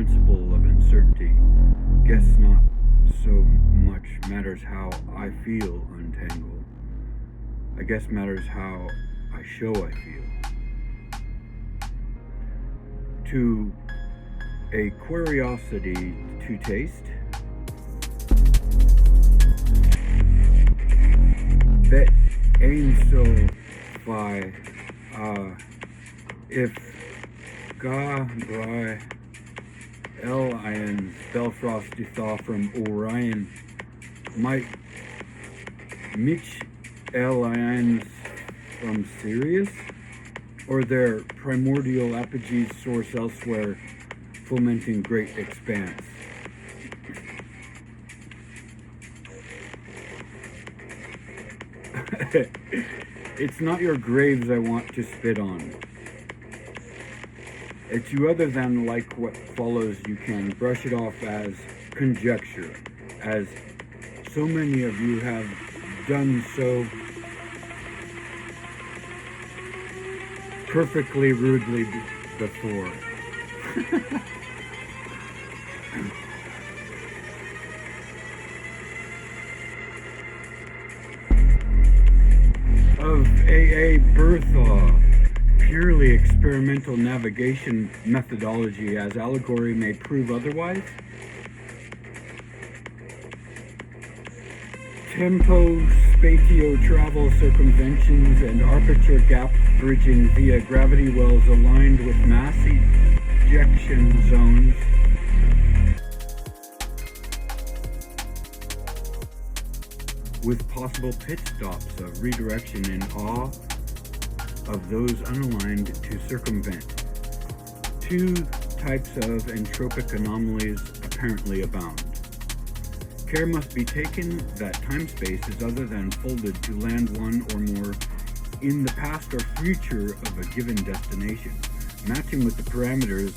principle of uncertainty. Guess not so much matters how I feel untangled. I guess matters how I show I feel. To a curiosity to taste, bet aim so by if ga bry L-ions Belfrost thaw from Orion might Mitch L-ions from Sirius, or their primordial apogee source elsewhere, fomenting great expanse. It's not your graves I want to spit on. It's you other than like what follows you can brush it off as conjecture, as so many of you have done so perfectly rudely before. Of AA Berthaw, purely experimental navigation methodology, as allegory may prove otherwise. Tempo, spatio travel circumventions, and aperture gap bridging via gravity wells aligned with mass ejection zones. With possible pit stops of redirection in awe of those unaligned to circumvent. Two types of entropic anomalies apparently abound. Care must be taken that time-space is other than folded to land one or more in the past or future of a given destination, matching with the parameters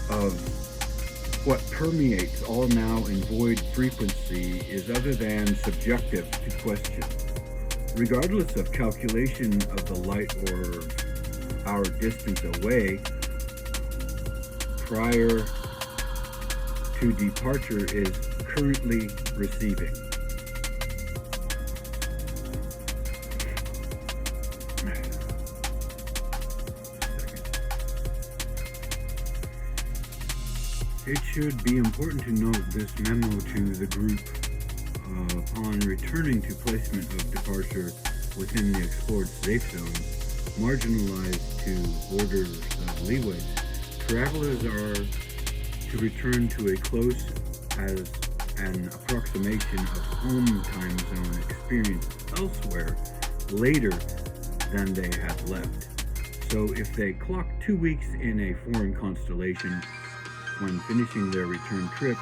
of what permeates all now in void frequency is other than subjective to question. Regardless of calculation of the light or our distance away, prior to departure is currently receiving. It should be important to note this memo to the group upon returning to placement of departure within the explored safe zone, marginalized to borders of leeway. Travelers are to return to a close as an approximation of home time zone experience elsewhere later than they had left. So if they clock 2 weeks in a foreign constellation, when finishing their return trip,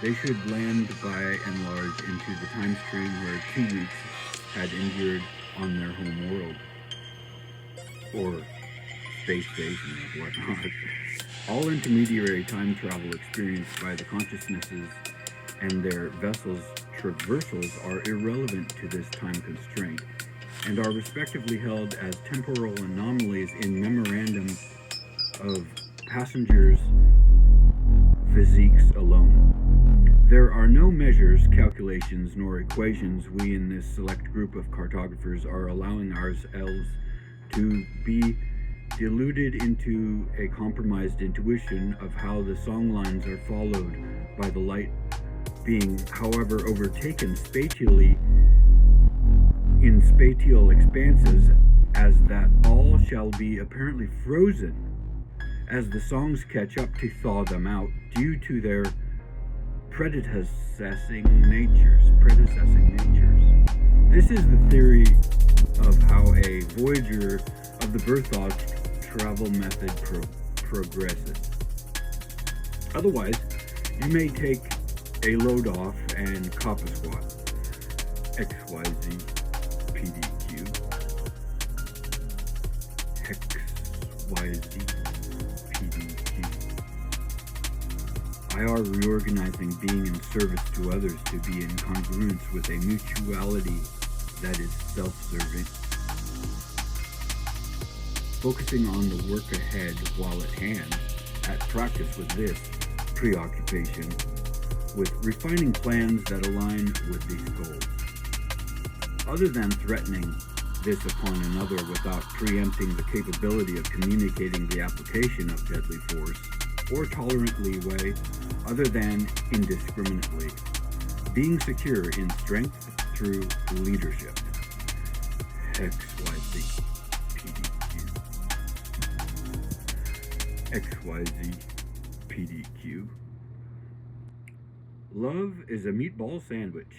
they should land by and large into the time stream where 2 weeks had endured on their home world, or space station or whatnot. All intermediary time travel experienced by the consciousnesses and their vessels' traversals are irrelevant to this time constraint, and are respectively held as temporal anomalies in memorandum of passengers' physiques alone. There are no measures, calculations, nor equations we in this select group of cartographers are allowing ourselves to be deluded into a compromised intuition of how the song lines are followed by the light being, however, overtaken spatially in spatial expanses, as that all shall be apparently frozen as the songs catch up to thaw them out due to their predecessing natures. This is the theory of how a voyager of the Berthaw travel method progresses. Otherwise, you may take a load off and cop a squat. XYZ PDQ XYZ PDQ. IR reorganizing being in service to others to be in congruence with a mutuality that is self-serving. Focusing on the work ahead while at hand, at practice with this preoccupation, with refining plans that align with these goals. Other than threatening this upon another without preempting the capability of communicating the application of deadly force, or tolerant leeway, other than indiscriminately. Being secure in strength through leadership. XYZ PDQ. XYZ PDQ. Love is a meatball sandwich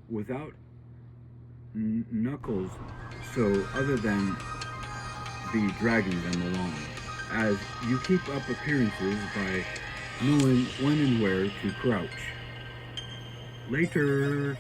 without knuckles, so other than be dragging them along, as you keep up appearances by knowing when and where to crouch. Later.